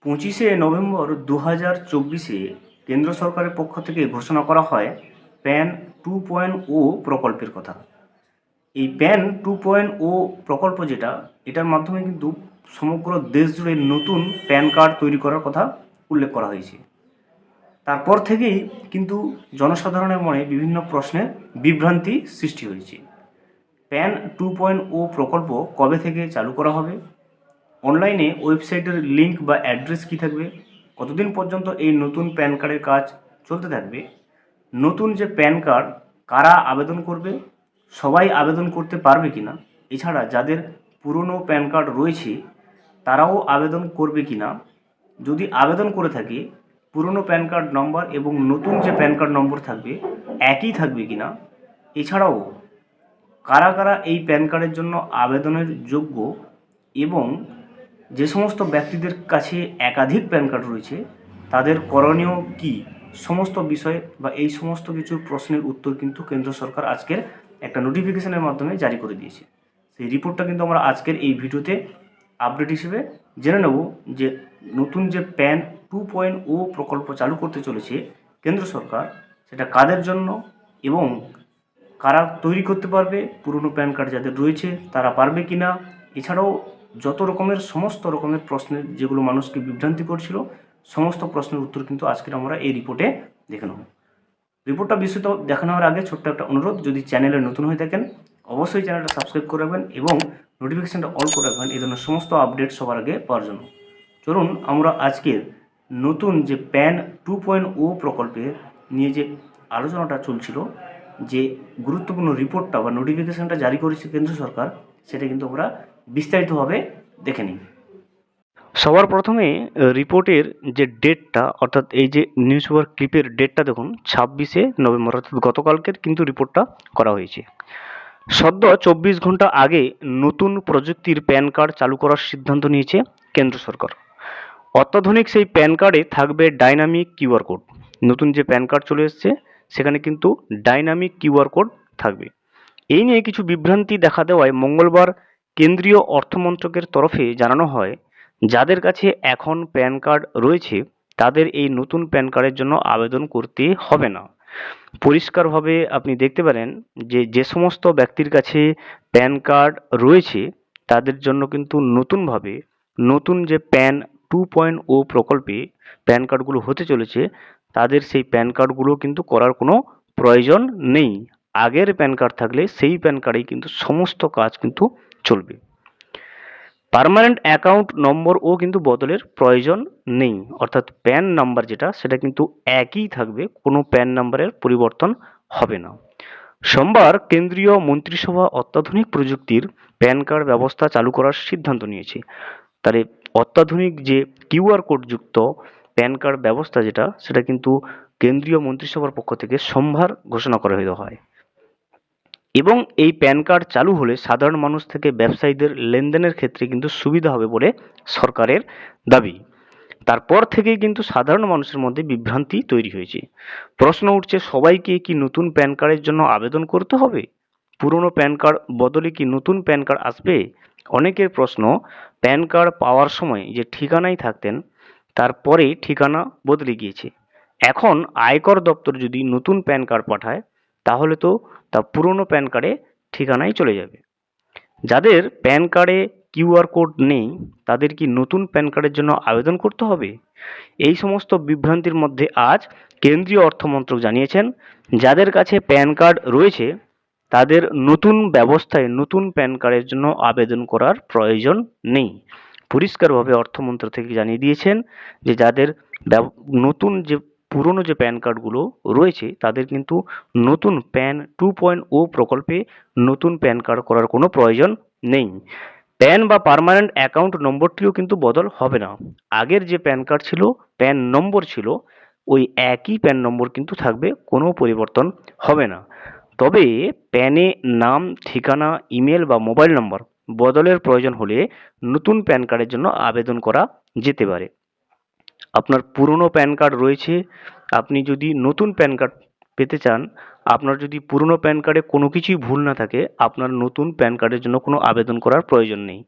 25 November 2024 কেন্দ্র সরকারের পক্ষ থেকে ঘোষণা করা হয় প্যান 2.0 প্রকল্পের কথা। এই প্যান 2.0 প্রকল্প এটার মাধ্যমে কিন্তু সমগ্র দেশ জুড়ে নতুন প্যান কার্ড তৈরি করার কথা উল্লেখ করা হয়েছে। তারপর থেকেই কিন্তু জনসাধারণের মনে বিভিন্ন প্রশ্নের বিভ্রান্তি সৃষ্টি হয়েছে। প্যান 2.0 প্রকল্প কবে থেকে চালু করা হবে, অনলাইনে ওয়েবসাইটের লিঙ্ক বা অ্যাড্রেস কী থাকবে, কতদিন পর্যন্ত এই নতুন প্যান কার্ডের কাজ চলতে থাকবে, নতুন যে প্যান কার্ড কারা আবেদন করবে, সবাই আবেদন করতে পারবে কি না, এছাড়া যাদের পুরনো প্যান কার্ড রয়েছে তারাও আবেদন করবে কি না, যদি আবেদন করে থাকে পুরনো প্যান কার্ড নম্বর এবং নতুন যে প্যান কার্ড নম্বর থাকবে একই থাকবে কি না, এছাড়াও কারা কারা এই প্যান কার্ডের জন্য আবেদনের যোগ্য এবং যে সমস্ত ব্যক্তিদের কাছে একাধিক প্যান কার্ড রয়েছে তাদের করণীয় কী, সমস্ত বিষয় বা এই সমস্ত কিছু প্রশ্নের উত্তর কিন্তু কেন্দ্র সরকার আজকের একটা নোটিফিকেশনের মাধ্যমে জারি করে দিয়েছে। সেই রিপোর্টটা কিন্তু আমরা আজকের এই ভিডিওতে আপডেট হিসেবে জেনে নেব যে নতুন যে প্যান 2.0 প্রকল্প চালু করতে চলেছে কেন্দ্র সরকার, সেটা কাদের জন্য এবং কারা তৈরি করতে পারবে, পুরনো প্যান কার্ড যাদের রয়েছে তারা পারবে কি না, এছাড়াও যত রকমের সমস্ত রকমের প্রশ্নের যেগুলো মানুষকে বিভ্রান্তি করছিল সমস্ত প্রশ্নের উত্তর কিন্তু আজকের আমরা এই রিপোর্টে দেখে নেব। রিপোর্টটা বিস্তৃত দেখানোর আগে ছোট্ট একটা অনুরোধ, যদি চ্যানেলে নতুন হয়ে থাকেন অবশ্যই চ্যানেলটা সাবস্ক্রাইব করে রাখবেন এবং নোটিফিকেশানটা অল করে রাখবেন এই ধরনের সমস্ত আপডেট সবার আগে পাওয়ার জন্য। চলুন আমরা আজকের নতুন যে প্যান 2.0 প্রকল্পের নিয়ে যে আলোচনাটা চলছিল, যে গুরুত্বপূর্ণ রিপোর্টটা বা নোটিফিকেশানটা জারি করেছে কেন্দ্র সরকার, সেটা কিন্তু আমরা বিস্তারিতভাবে দেখে নিই। সবার প্রথমে রিপোর্টের যে ডেটটা, অর্থাৎ এই যে নিউজ পেপার ক্লিপের ডেটটা দেখুন, 26 নভেম্বর, অর্থাৎ গতকালকের কিন্তু রিপোর্টটা করা হয়েছে। সদ্য 24 ঘন্টা আগে নতুন প্রযুক্তির প্যান কার্ড চালু করার সিদ্ধান্ত নিয়েছে কেন্দ্র সরকার। অত্যাধুনিক সেই প্যান কার্ডে থাকবে ডাইনামিক কিউআর কোড। নতুন যে প্যান কার্ড চলে এসছে সেখানে কিন্তু ডাইনামিক কিউআর কোড থাকবে। এই নিয়ে কিছু বিভ্রান্তি দেখা দেওয়ায় মঙ্গলবার কেন্দ্রীয় অর্থমন্ত্রকের তরফে জানানো হয়, যাদের কাছে এখন প্যান কার্ড রয়েছে তাদের এই নতুন প্যান কার্ডের জন্য আবেদন করতে হবে না। পরিষ্কারভাবে আপনি দেখতে পারেন যে যে সমস্ত ব্যক্তির কাছে প্যান কার্ড রয়েছে তাদের জন্য কিন্তু নতুনভাবে নতুন যে প্যান 2.0 প্রকল্পে প্যান কার্ডগুলো হতে চলেছে তাদের সেই প্যান কার্ডগুলো কিন্তু করার কোনো প্রয়োজন নেই। আগের প্যান কার্ড থাকলে সেই প্যান কার্ডেই কিন্তু সমস্ত কাজ কিন্তু চলবে। পার্মানেন্ট অ্যাকাউন্ট নম্বরও কিন্তু বদলের প্রয়োজন নেই, অর্থাৎ প্যান নাম্বার যেটা সেটা কিন্তু একই থাকবে, কোনো প্যান নাম্বারের পরিবর্তন হবে না। সোমবার কেন্দ্রীয় মন্ত্রিসভা অত্যাধুনিক প্রযুক্তির প্যান কার্ড ব্যবস্থা চালু করার সিদ্ধান্ত নিয়েছে। তাহলে অত্যাধুনিক যে কিউআর কোড যুক্ত প্যান কার্ড ব্যবস্থা যেটা, সেটা কিন্তু কেন্দ্রীয় মন্ত্রিসভার পক্ষ থেকে সোমবার ঘোষণা করা হয় এবং এই প্যান কার্ড চালু হলে সাধারণ মানুষ থেকে ব্যবসায়ীদের লেনদেনের ক্ষেত্রে কিন্তু সুবিধা হবে বলে সরকারের দাবি। তারপর থেকেই কিন্তু সাধারণ মানুষের মধ্যে বিভ্রান্তি তৈরি হয়েছে। প্রশ্ন উঠছে, সবাইকে কি নতুন প্যান কার্ডের জন্য আবেদন করতে হবে? পুরনো প্যান কার্ড বদলে কি নতুন প্যান কার্ড আসবে? অনেকের প্রশ্ন, প্যান কার্ড পাওয়ার সময় যে ঠিকানায় থাকতেন তারপরে ঠিকানা বদলে গিয়েছে, এখন আয়কর দপ্তর যদি নতুন প্যান কার্ড পাঠায় তাহলে তো তা পুরনো প্যান কার্ডে ঠিকানায় চলে যাবে। যাদের প্যান কার্ডে কিউআর কোড নেই তাদের কি নতুন প্যান কার্ডের জন্য আবেদন করতে হবে? এই সমস্ত বিভ্রান্তির মধ্যে আজ কেন্দ্রীয় অর্থমন্ত্রক জানিয়েছেন, যাদের কাছে প্যান কার্ড রয়েছে তাদের নতুন ব্যবস্থায় নতুন প্যান কার্ডের জন্য আবেদন করার প্রয়োজন নেই। পরিষ্কারভাবে অর্থমন্ত্রক থেকে জানিয়ে দিয়েছেন যে যাদের নতুন যে পুরনো যে প্যান কার্ডগুলো রয়েছে তাদের কিন্তু নতুন প্যান 2.0 প্রকল্পে নতুন প্যান কার্ড করার কোনো প্রয়োজন নেই। প্যান বা পার্মানেন্ট অ্যাকাউন্ট নম্বরটিও কিন্তু বদল হবে না। আগের যে প্যান কার্ড ছিল, প্যান নম্বর ছিল, ওই একই প্যান নম্বর কিন্তু থাকবে, কোনো পরিবর্তন হবে না। তবে প্যানে নাম, ঠিকানা, ইমেল বা মোবাইল নম্বর বদলের প্রয়োজন হলে নতুন প্যান কার্ডের জন্য আবেদন করা যেতে পারে। আপনার পুরনো প্যান কার্ড রয়েছে, আপনি যদি নতুন প্যান কার্ড পেতে চান আপনার যদি পুরনো প্যান কার্ডে কোনো কিছুই ভুল না থাকে, আপনার নতুন প্যান কার্ডের জন্য কোনো আবেদন করার প্রয়োজন নেই।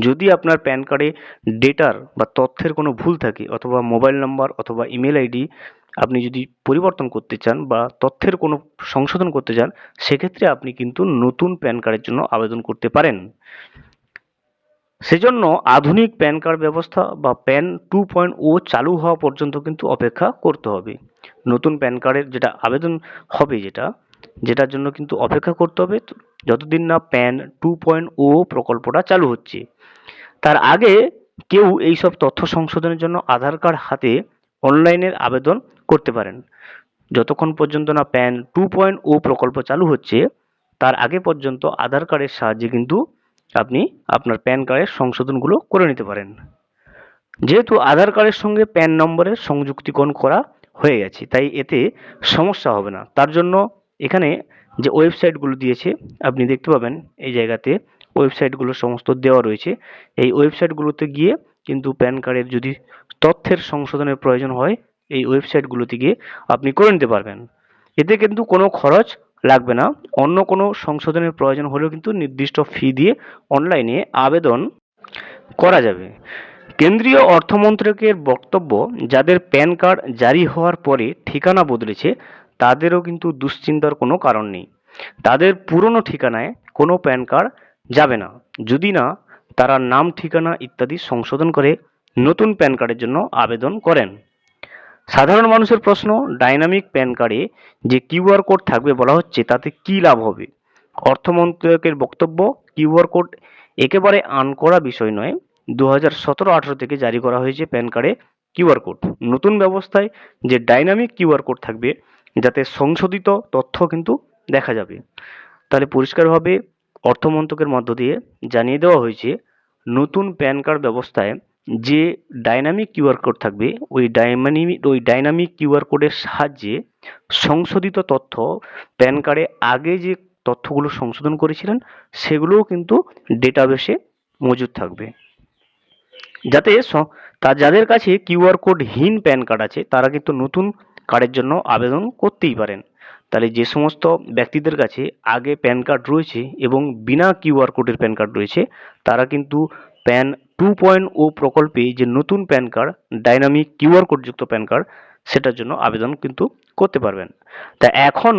যদি আপনার প্যান কার্ডে ডেটার বা তথ্যের কোনো ভুল থাকে, অথবা মোবাইল নাম্বার অথবা ইমেল আইডি আপনি যদি পরিবর্তন করতে চান বা তথ্যের কোনো সংশোধন করতে চান, সেক্ষেত্রে আপনি কিন্তু নতুন প্যান কার্ডের জন্য আবেদন করতে পারেন। সেজন্য আধুনিক প্যান কার্ড ব্যবস্থা বা প্যান 2.0 চালু হওয়া পর্যন্ত কিন্তু অপেক্ষা করতে হবে। নতুন প্যান কার্ডের যেটা আবেদন হবে, যেটার জন্য কিন্তু অপেক্ষা করতে হবে যতদিন না প্যান 2.0 প্রকল্পটা চালু হচ্ছে। তার আগে কেউ এইসব তথ্য সংশোধনের জন্য আধার কার্ড হাতে অনলাইনের আবেদন করতে পারেন। যতক্ষণ পর্যন্ত না প্যান 2.0 প্রকল্প চালু হচ্ছে, তার আগে পর্যন্ত আধার কার্ডের সাহায্যে কিন্তু আপনি আপনার প্যান কার্ডের সংশোধনগুলো করে নিতে পারেন। যেহেতু আধার কার্ডের সঙ্গে প্যান নম্বরের সংযুক্তিকরণ করা হয়ে গেছে, তাই এতে সমস্যা হবে না। তার জন্য এখানে যে ওয়েবসাইটগুলো দিয়েছে আপনি দেখতে পাবেন, এই জায়গাতে ওয়েবসাইটগুলো সমস্ত দেওয়া রয়েছে। এই ওয়েবসাইটগুলোতে গিয়ে কিন্তু প্যান কার্ডের যদি তথ্যের সংশোধনের প্রয়োজন হয়, এই ওয়েবসাইটগুলোতে গিয়ে আপনি করে নিতে পারবেন। এতে কিন্তু কোনো খরচ লাগবে না। অন্য কোনো সংশোধনের প্রয়োজন হলেও কিন্তু নির্দিষ্ট ফি দিয়ে অনলাইনে আবেদন করা যাবে। কেন্দ্রীয় অর্থমন্ত্রকের বক্তব্য, যাদের প্যান কার্ড জারি হওয়ার পরে ঠিকানা বদলেছে তাদেরও কিন্তু দুশ্চিন্তার কোনো কারণ নেই। তাদের পুরনো ঠিকানায় কোনো প্যান কার্ড যাবে না, যদি না তারা নাম, ঠিকানা ইত্যাদি সংশোধন করে নতুন প্যান কার্ডের জন্য আবেদন করেন। সাধারণ মানুষের প্রশ্ন, ডাইনামিক প্যান কার্ডে যে কিউআর কোড থাকবে বলা হচ্ছে, তাতে কি লাভ হবে? অর্থমন্ত্রকের বক্তব্য, কিউআর কোড একেবারে আনকরা বিষয় নয়। 2017-18 থেকে জারি করা হয়েছে প্যান কার্ডে কিউআর কোড। নতুন ব্যবস্থায় যে ডাইনামিক কিউআর কোড থাকবে, যাতে সংশোধিত তথ্য কিন্তু দেখা যাবে। তাহলে পরিষ্কারভাবে অর্থমন্ত্রকের মধ্য দিয়ে জানিয়ে দেওয়া হয়েছে, নতুন প্যান কার্ড ব্যবস্থায় যে ডাইনামিক কিউআর কোড থাকবে, ওই ডাইনামিক কিউআর কোডের সাহায্যে সংশোধিত তথ্য, প্যান কার্ডে আগে যে তথ্যগুলো সংশোধন করেছিলেন সেগুলোও কিন্তু ডেটাবেসে মজুদ থাকবে। যাতে যাদের কাছে কিউআর কোডহীন প্যান কার্ড আছে, তারা কিন্তু নতুন কার্ডের জন্য আবেদন করতেই পারেন। তাহলে যে সমস্ত ব্যক্তিদের কাছে আগে প্যান কার্ড রয়েছে এবং বিনা কিউআর কোডের প্যান কার্ড রয়েছে, তারা কিন্তু প্যান 2.0 প্রকল্পে যে নতুন প্যান কার্ড, ডাইনামিক কিউআর কোডযুক্ত প্যান কার্ড, সেটার জন্য আবেদন কিন্তু করতে পারবেন। তা এখন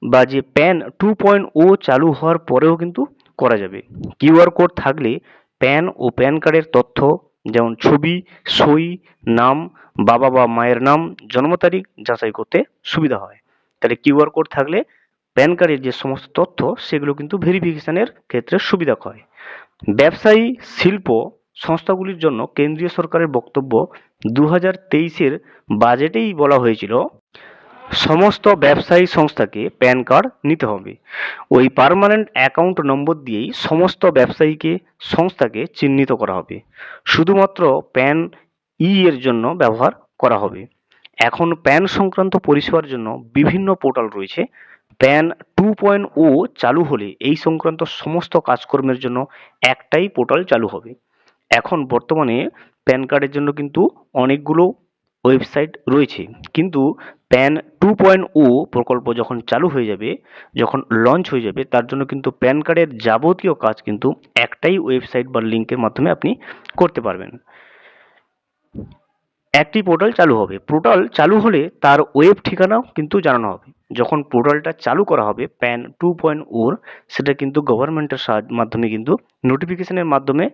বা যে প্যান 2.0 চালু হওয়ার পরেও কিন্তু করা যাবে। কিউআর কোড থাকলে প্যান ও প্যান কার্ডের তথ্য, যেমন ছবি, সই, নাম, বাবা বা মায়ের নাম, জন্ম তারিখ যাচাই করতে সুবিধা হয়। তাহলে কিউআর কোড থাকলে প্যান কার্ডের যে সমস্ত তথ্য সেগুলো কিন্তু ভেরিফিকেশনের ক্ষেত্রে সুবিধা হয়। ব্যবসায়ী, শিল্প সংস্থাগুলির জন্য কেন্দ্রীয় সরকারের বক্তব্য, 2023-এর বাজেটেই বলা হয়েছিল সমস্ত ব্যবসায়ী সংস্থাকে প্যান কার্ড নিতে হবে। ওই পার্মানেন্ট অ্যাকাউন্ট নম্বর দিয়েই সমস্ত ব্যবসায়ীকে সংস্থাকে চিহ্নিত করা হবে। শুধুমাত্র প্যান এর জন্য ব্যবহার করা হবে। এখন প্যান সংক্রান্ত পরিষেবার জন্য বিভিন্ন পোর্টাল রয়েছে। প্যান 2.0 চালু হলে এই সংক্রান্ত সমস্ত কাজকর্মের জন্য একটাই পোর্টাল চালু হবে। এখন বর্তমানে প্যান কার্ডের জন্য কিন্তু অনেকগুলো ওয়েবসাইট রয়েছে, কিন্তু প্যান 2.0 প্রকল্প যখন চালু হয়ে যাবে, যখন লঞ্চ হয়ে যাবে, তার জন্য কিন্তু প্যান কার্ডের যাবতীয় কাজ কিন্তু একটাই ওয়েবসাইট বা লিঙ্কের মাধ্যমে আপনি করতে পারবেন। একটি পোর্টাল চালু হবে। পোর্টাল চালু হলে তার ওয়েব ঠিকানাও কিন্তু জানানো হবে। যখন পোর্টালটা চালু করা হবে প্যান 2.0, সেটা কিন্তু গভর্নমেন্টের মাধ্যমে কিন্তু নোটিফিকেশনের মাধ্যমে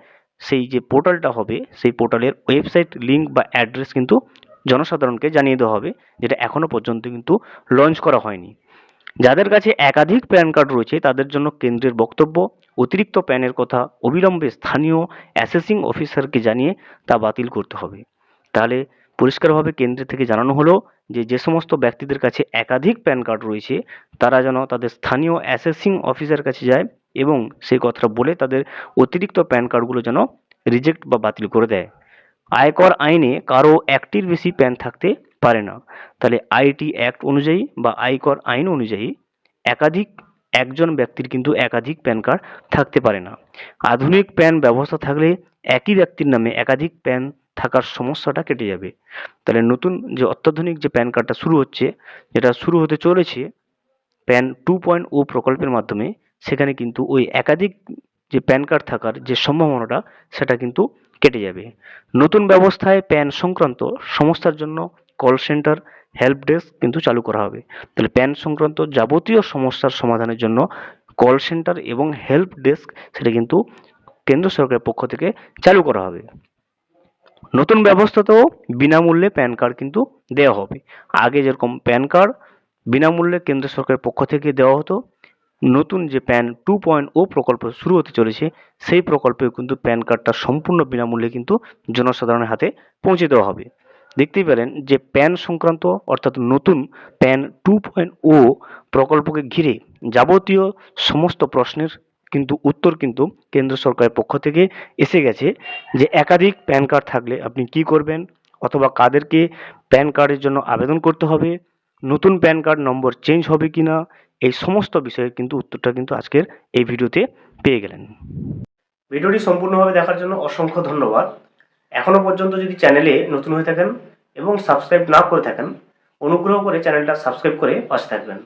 সেই যে পোর্টালটা হবে, সেই পোর্টালের ওয়েবসাইট লিঙ্ক বা অ্যাড্রেস কিন্তু জনসাধারণকে জানিয়ে দেওয়া হবে, যেটা এখনো পর্যন্ত কিন্তু লঞ্চ করা হয়নি। যাদের কাছে একাধিক প্যান কার্ড রয়েছে তাদের জন্য কেন্দ্রের বক্তব্য, অতিরিক্ত প্যানের কথা অবিলম্বে স্থানীয় অ্যাসেসিং অফিসারকে জানিয়ে তা বাতিল করতে হবে। তাহলে পরিষ্কারভাবে কেন্দ্র থেকে জানানো হলো যে সমস্ত ব্যক্তিদের কাছে একাধিক প্যান কার্ড রয়েছে তারা যেন তাদের স্থানীয় অ্যাসেসিং অফিসার কাছে যায় এবং সেই কথাটা বলে তাদের অতিরিক্ত প্যান কার্ডগুলো যেন রিজেক্ট বা বাতিল করে দেয়। আয়কর আইনে কারো একটির বেশি প্যান থাকতে পারে না। তাহলে আইটি অ্যাক্ট অনুযায়ী বা আয়কর আইন অনুযায়ী একজন ব্যক্তির কিন্তু একাধিক প্যান কার্ড থাকতে পারে না। আধুনিক প্যান ব্যবস্থা থাকলে একই ব্যক্তির নামে একাধিক প্যান থাকার সমস্যাটা কেটে যাবে। তাহলে নতুন যে অত্যাধুনিক যে প্যান কার্ডটা শুরু হচ্ছে, যেটা শুরু হতে চলেছে প্যান 2.0 প্রকল্পের মাধ্যমে সেখানে কিন্তু ওই একাধিক যে প্যান কার্ড থাকার যে সম্ভাবনাটা সেটা কিন্তু কেটে যাবে। নতুন ব্যবস্থায় প্যান সংক্রান্ত সমস্যার জন্য কল সেন্টার, হেল্প ডেস্ক কিন্তু চালু করা হবে। তাহলে প্যান সংক্রান্ত যাবতীয় সমস্যার সমাধানের জন্য কল সেন্টার এবং হেল্প ডেস্ক সেটা কিন্তু কেন্দ্র সরকারের পক্ষ থেকে চালু করা হবে। নতুন ব্যবস্থাতেও বিনামূল্যে প্যান কার্ড কিন্তু দেওয়া হবে। আগে যেরকম প্যান কার্ড বিনামূল্যে কেন্দ্র সরকারের পক্ষ থেকে দেওয়া হতো, নতুন যে প্যান 2.0 প্রকল্প শুরু হতে চলেছে সেই প্রকল্পেও কিন্তু প্যান কার্ডটা সম্পূর্ণ বিনামূল্যে কিন্তু জনসাধারণের হাতে পৌঁছে দেওয়া হবে। দেখতেই পেলেন যে প্যান সংক্রান্ত অর্থাৎ নতুন প্যান 2.0 প্রকল্পকে ঘিরে যাবতীয় সমস্ত প্রশ্নের কিন্তু উত্তর কিন্তু কেন্দ্র সরকারের পক্ষ থেকে এসে গেছে, যে একাধিক প্যান কার্ড থাকলে আপনি কি করবেন অথবা কাদেরকে প্যান কার্ডের জন্য আবেদন করতে হবে, নতুন প্যান কার্ড নম্বর চেঞ্জ হবে কিনা, এই সমস্ত বিষয়ে কিন্তু উত্তরটা কিন্তু আজকের এই ভিডিওতে পেয়ে গেলেন। ভিডিওটি সম্পূর্ণভাবে দেখার জন্য অসংখ্য ধন্যবাদ। এখনো পর্যন্ত যদি চ্যানেলে নতুন হয়ে থাকেন এবং সাবস্ক্রাইব না করে থাকেন, অনুগ্রহ করে চ্যানেলটা সাবস্ক্রাইব করে পাশে থাকবেন।